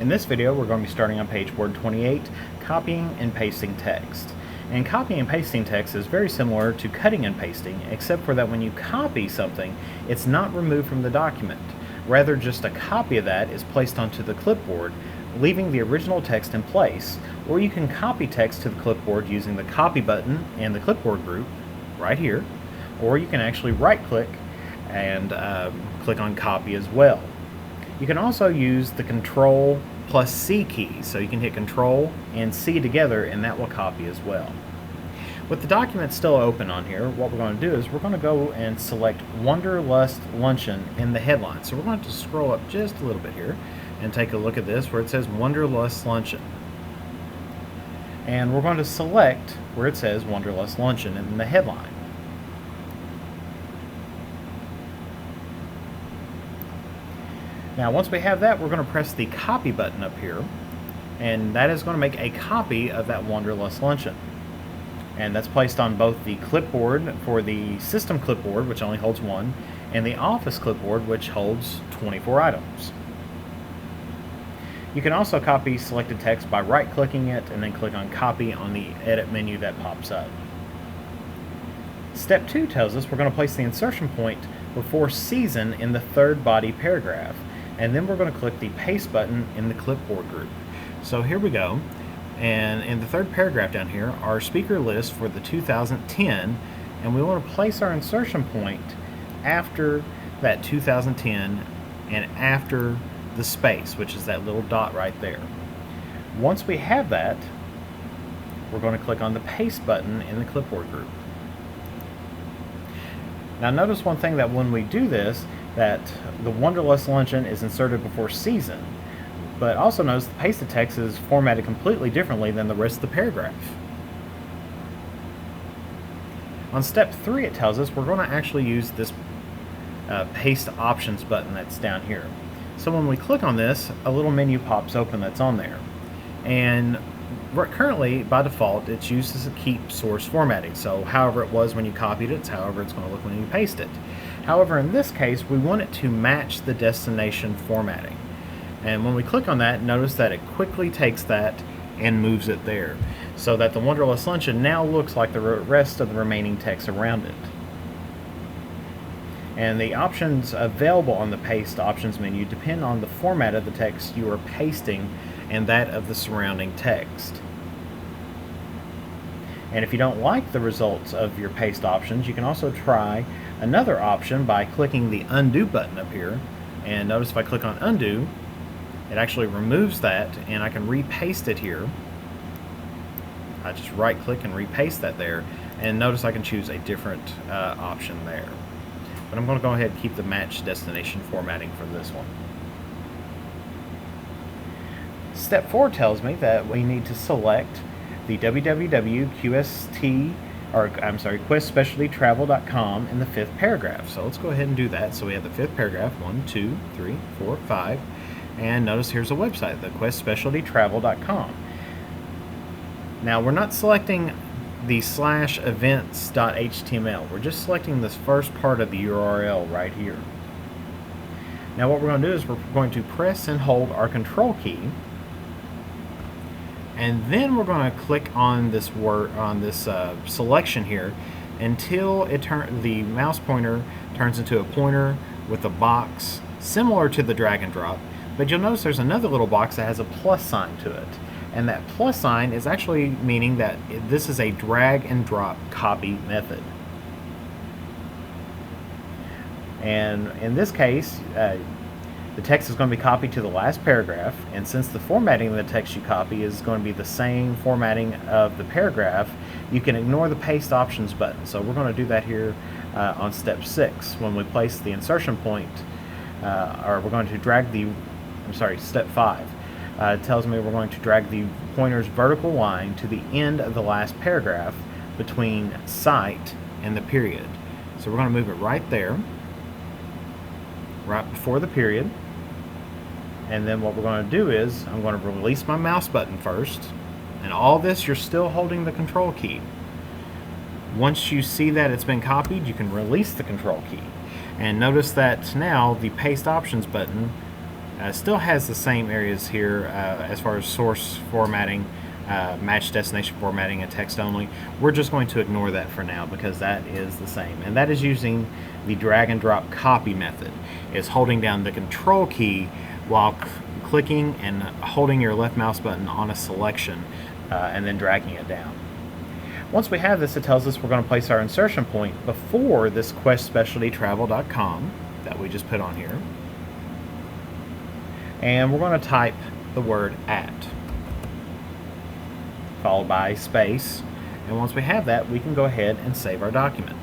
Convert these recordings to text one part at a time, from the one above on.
In this video, we're going to be starting on page Word 28, copying and pasting text. And copying and pasting text is very similar to cutting and pasting, except for that when you copy something, it's not removed from the document. Rather, just a copy of that is placed onto the clipboard, leaving the original text in place. Or you can copy text to the clipboard using the copy button in the clipboard group, right here. Or you can actually right-click and click on copy as well. You can also use the Control plus C key, so you can hit Control and C together and that will copy as well. With the document still open on here, what we're going to do is we're going to go and select Wanderlust Luncheon in the headline. So we're going to scroll up just a little bit here and take a look at this where it says Wanderlust Luncheon. And we're going to select where it says Wanderlust Luncheon in the headline. Now once we have that, we're going to press the copy button up here, and that is going to make a copy of that Wanderlust Luncheon. And that's placed on both the clipboard for the system clipboard, which only holds one, and the office clipboard, which holds 24 items. You can also copy selected text by right-clicking it and then click on copy on the edit menu that pops up. Step 2 tells us we're going to place the insertion point before season in the third body paragraph. And then we're going to click the paste button in the clipboard group. So here we go, and in the third paragraph down here, our speaker list for the 2010, and we want to place our insertion point after that 2010 and after the space, which is that little dot right there. Once we have that, we're going to click on the paste button in the clipboard group. Now notice one thing, that when we do this, that the Wanderlust Luncheon is inserted before season, but also notice the pasted text is formatted completely differently than the rest of the paragraph. On step 3, it tells us we're going to actually use this paste options button that's down here. So when we click on this, a little menu pops open that's on there, and currently by default it's used as a keep source formatting, so however it was when you copied it, it's however it's going to look when you paste it. However, in this case, we want it to match the destination formatting. And when we click on that, notice that it quickly takes that and moves it there, so that the Wanderlust Luncheon now looks like the rest of the remaining text around it. And the options available on the paste options menu depend on the format of the text you are pasting and that of the surrounding text. And if you don't like the results of your paste options, you can also try another option by clicking the undo button up here. And notice if I click on undo, it actually removes that and I can repaste it here. I just right click and repaste that there, and notice I can choose a different option there. But I'm going to go ahead and keep the match destination formatting for this one. Step 4 tells me that we need to select the questspecialtytravel.com in the 5th paragraph. So let's go ahead and do that. So we have the 5th paragraph, 1, 2, 3, 4, 5, and notice here's a website, the questspecialtytravel.com. Now we're not selecting the /events.html. We're just selecting this first part of the URL right here. Now what we're going to do is we're going to press and hold our Control key, and then we're going to click on this selection here until the mouse pointer turns into a pointer with a box similar to the drag and drop. But you'll notice there's another little box that has a plus sign to it, and that plus sign is actually meaning that this is a drag and drop copy method. And in this case, the text is going to be copied to the last paragraph, and since the formatting of the text you copy is going to be the same formatting of the paragraph, you can ignore the paste options button. So we're going to do that here on step 6 when we place the insertion point, or we're going to drag step 5. It tells me we're going to drag the pointer's vertical line to the end of the last paragraph between cite and the period. So we're going to move it right there, right before the period. And then what we're going to do is I'm going to release my mouse button first, and all this you're still holding the Control key. Once you see that it's been copied, you can release the Control key, and notice that now the paste options button Still has the same areas here as far as source formatting, match destination formatting, and text only. We're just going to ignore that for now because that is the same. And that is using the drag and drop copy method. It's holding down the control key while clicking and holding your left mouse button on a selection and then dragging it down. Once we have this, it tells us we're going to place our insertion point before this questspecialtytravel.com that we just put on here. And we're going to type the word at, followed by space. And once we have that, we can go ahead and save our document.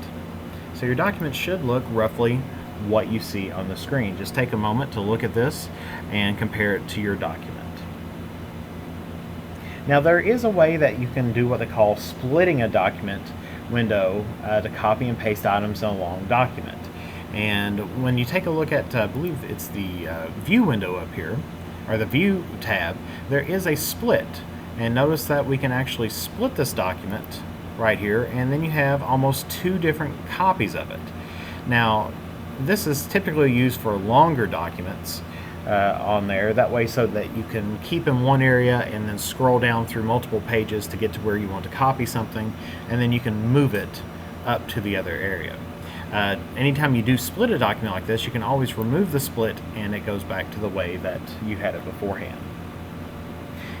So your document should look roughly what you see on the screen. Just take a moment to look at this and compare it to your document. Now there is a way that you can do what they call splitting a document window to copy and paste items in a long document. And when you take a look at, I believe it's the view window up here, or the view tab, there is a split. And notice that we can actually split this document right here, and then you have almost two different copies of it. Now this is typically used for longer documents on there, that way so that you can keep in one area and then scroll down through multiple pages to get to where you want to copy something, and then you can move it up to the other area. Anytime you do split a document like this, you can always remove the split and it goes back to the way that you had it beforehand.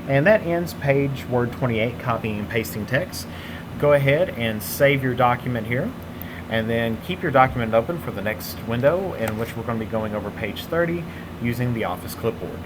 And that ends page Word 28, copying and pasting text. Go ahead and save your document here, and then keep your document open for the next window, in which we're going to be going over page 30 using the Office clipboard.